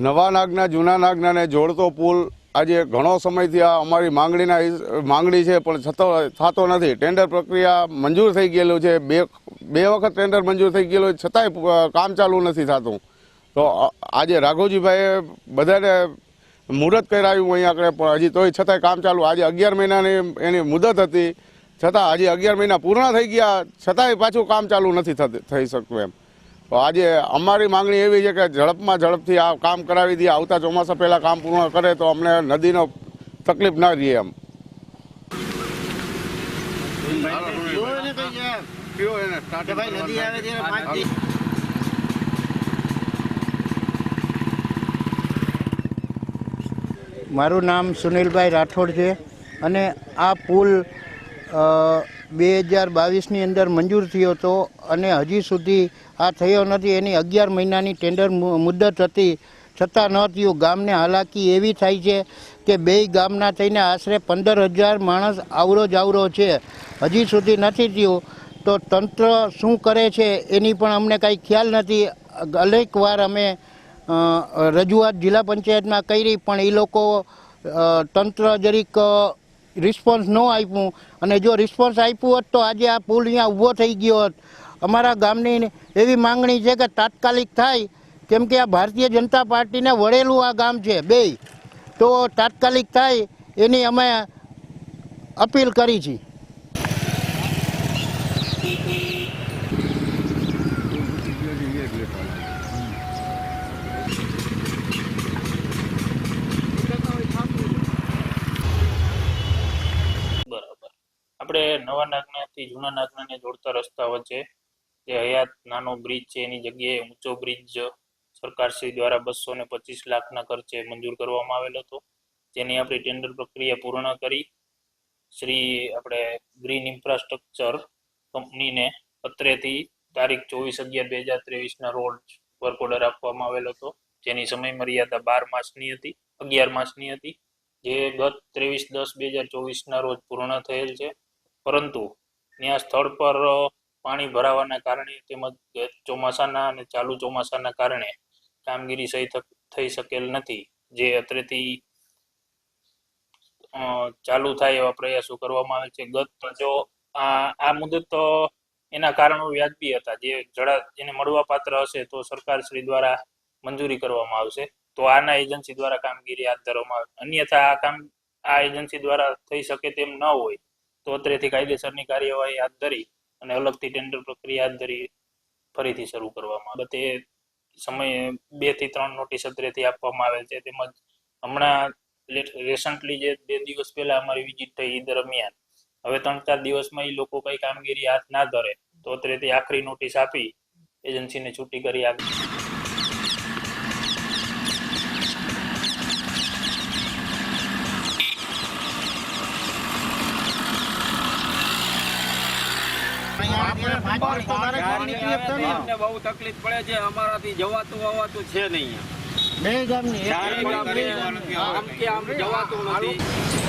નવા નાગના જૂના નાગનાને જોડતો પુલ આજે ઘણો સમયથી આ અમારી માંગણી છે, પણ છતાં થતો નથી. ટેન્ડર પ્રક્રિયા મંજૂર થઈ ગયેલું છે, બે વખત ટેન્ડર મંજૂર થઈ ગયેલું, છતાંય કામ ચાલુ નથી થતું. તો આજે રાઘોજીભાઈએ બધાને મુહૂર્ત કરાવ્યું અહીં આગળ, પણ હજી તોય છતાંય કામ ચાલુ. આજે 11 મહિનાની એની મુદત હતી, છતાં હજી 11 મહિના પૂર્ણ થઈ ગયા, છતાંય પાછું કામ ચાલુ નથી થઈ શકતું એમ. તો આજે અમારી માંગણી એવી છે કે ઝડપથી આ કામ કરાવી દે, આવતા ચોમાસા પહેલાં કામ પૂર્ણ કરે તો અમને નદીનો તકલીફ ના રહે એમ. મારું નામ સુનિલભાઈ રાઠોડ છે અને આ પુલ 2022ની અંદર મંજૂર થયો હતો અને હજી સુધી આ થયો નથી. એની 11 મહિનાની ટેન્ડર મુદત હતી, છતાં ન થયું. ગામને હાલાકી એવી થાય છે કે બે ગામના થઈને આશરે 15,000 માણસ આવરો છે, હજી સુધી નથી થયું. તો તંત્ર શું કરે છે એની પણ અમને કાંઈ ખ્યાલ નથી. અનેક વાર અમે રજૂઆત જિલ્લા પંચાયતમાં કરી, પણ એ લોકો તંત્ર જરીક રિસ્પોન્સ ન આપ્યું, અને જો રિસ્પોન્સ આપ્યું હોત તો આજે આ પુલ અહીંયા ઊભો થઈ ગયો હોત. અમારા ગામની એવી માંગણી છે કે તાત્કાલિક થાય, કેમ કે આ ભારતીય જનતા પાર્ટીને વળેલું આ ગામ છે બે, તો તાત્કાલિક થાય એની અમે અપીલ કરી છે. આપણે નવા નાગનાથી જૂના નાગનાને જોડતા રસ્તા વચ્ચે જે હયાત નાનો બ્રિજ છે, એની જગ્યાએ ઊંચો બ્રિજ સરકારશ્રી દ્વારા 225 લાખના ખર્ચે મંજૂર કરવામાં આવેલો હતો, જેની આપણી ટેન્ડર પ્રક્રિયા પૂર્ણ કરી આપણે ગ્રીન ઇન્ફ્રાસ્ટ્રક્ચર કંપનીને પત્રેથી તારીખ 24/11/2023ના રોજ વર્ક ઓર્ડર આપવામાં આવેલો હતો, જેની સમય મર્યાદા 11 માસની હતી, જે ગત 23/10/2024ના રોજ પૂર્ણ થયેલ છે. પરંતુ ત્યાં સ્થળ પર પાણી ભરાવાના કારણે તેમજ ચોમાસાના અને ચાલુ ચોમાસાના કારણે કામગીરી સહી થઈ શકેલ નથી, જે અત્રેથી ચાલુ થાય એવા પ્રયાસો કરવામાં આવે છે. જો આ મુદત એના કારણો વ્યાજબી હતા, જેને મળવા પાત્ર હશે તો સરકારશ્રી દ્વારા મંજૂરી કરવામાં આવશે, તો આના એજન્સી દ્વારા કામગીરી હાથ ધરવામાં આવે. અન્યથા આ એજન્સી દ્વારા થઈ શકે તેમ ન હોય તો અત્રેથી કાયદેસરની કાર્યવાહી હાથ ધરી અને અલગથી ટેન્ડર પ્રક્રિયા હાથ ધરી ફરીથી શરૂ કરવામાં આવે. તે સમયે 2 થી 3 નોટિસ અત્રેથી આપવામાં આવેલ છે. તેમજ હમણાં રિસન્ટલી જે 2 દિવસ પહેલા અમારી વિઝિટ થઈ એ દરમિયાન હવે 3-4 દિવસમાં એ લોકો કઈ કામગીરી હાથ ના ધરે તો અત્રેથી આખરી નોટિસ આપી એજન્સીને છૂટી કરી આપી. બહુ તકલીફ પડે છે, અમારાથી જવાતું છે નહીં. બે ગામની આમ જવાતું નથી.